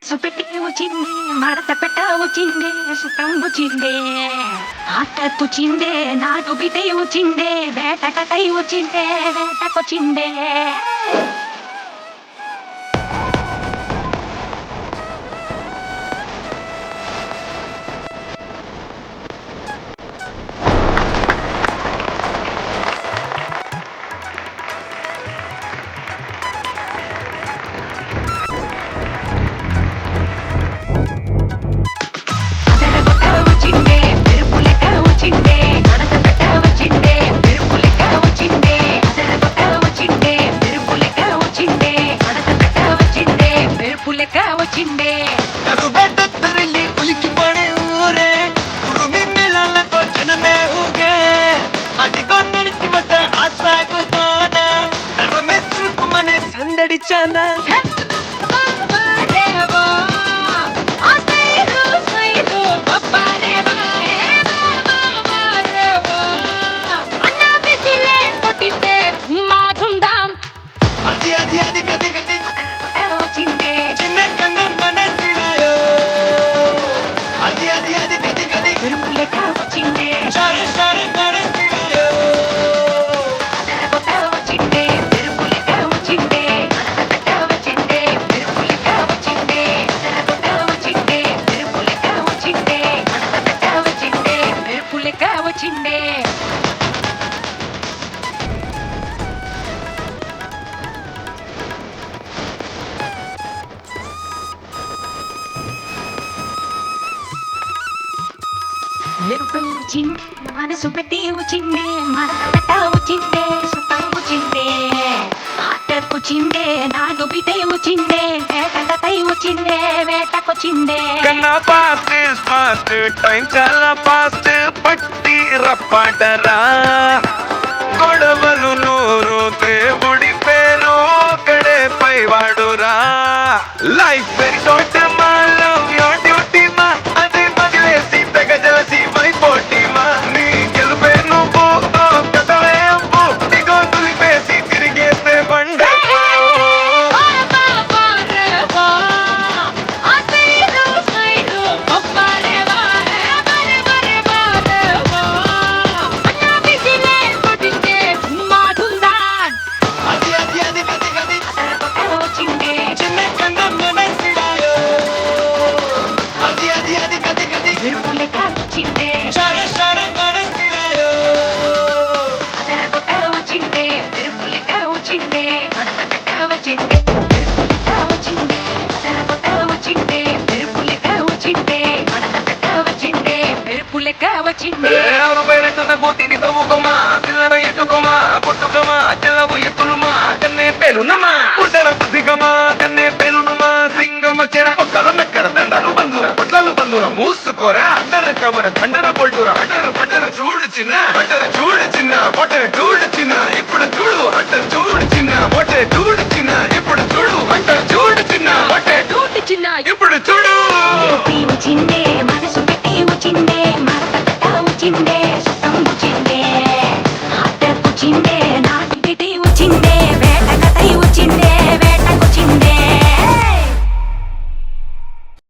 సుపెట్టి వచ్చింది మడత పెట్ట వచ్చింది సుఖం వచ్చింది ఆటకొచ్చిందే నాటు బిడ్డ వచ్చిందే వేటకై వచ్చిందే వేటకొచ్చిందే వచ్చిందే ఉలికి పడే ఊరే ఉరుమి మిలాలతో జనమే ఊగే అదిగో నడిచి వద్ద ఆ సాగుతోన మెచ్చుకు మనే సందడి చానా అది అది అది గది గది చిన్న కన్నం మనసినాయో అది అది అది గది గది సారే సారే మనసినాయో వచ్చిండే వచ్చింది మనసు పెట్టి వచ్చింది మరట వచ్చిందే సుఖం వచ్చిందే ఆటకొచ్చిందే నాడు బిడ్డ వచ్చిందే వేటకై వచ్చిందే వేటకొచ్చిందే కన్నా ఫాస్ట్ టైం చాలా ఫాస్ట్ పట్టి రప్పాటరా గొడవలు నూరు దేవుడి పేరు కడే పైవాడురా లైఫ్ వెరీ షార్ట్ మా లవ్ యోర్ డ్యూటీ మా అదే మదిలేసి తెగ జలసి వైపోటీ మా నీ గెలుపే నువ్వు కథలే అవ్వు దిగో తులిపేసి తిరిగేస్తే బండే మూసుకోరా అండర కవర దండర పొట్టురా బట్టర చూడు చిన్న బట్టర చూడు చిన్న ఇప్పుడు చూడు బట్టర చూడు చిన్న బట్టర చూడు చిన్న ఇప్పుడు చూడు బట్టర చూడు చిన్న బట్టర చూడు చిన్న ఇప్పుడు చూడు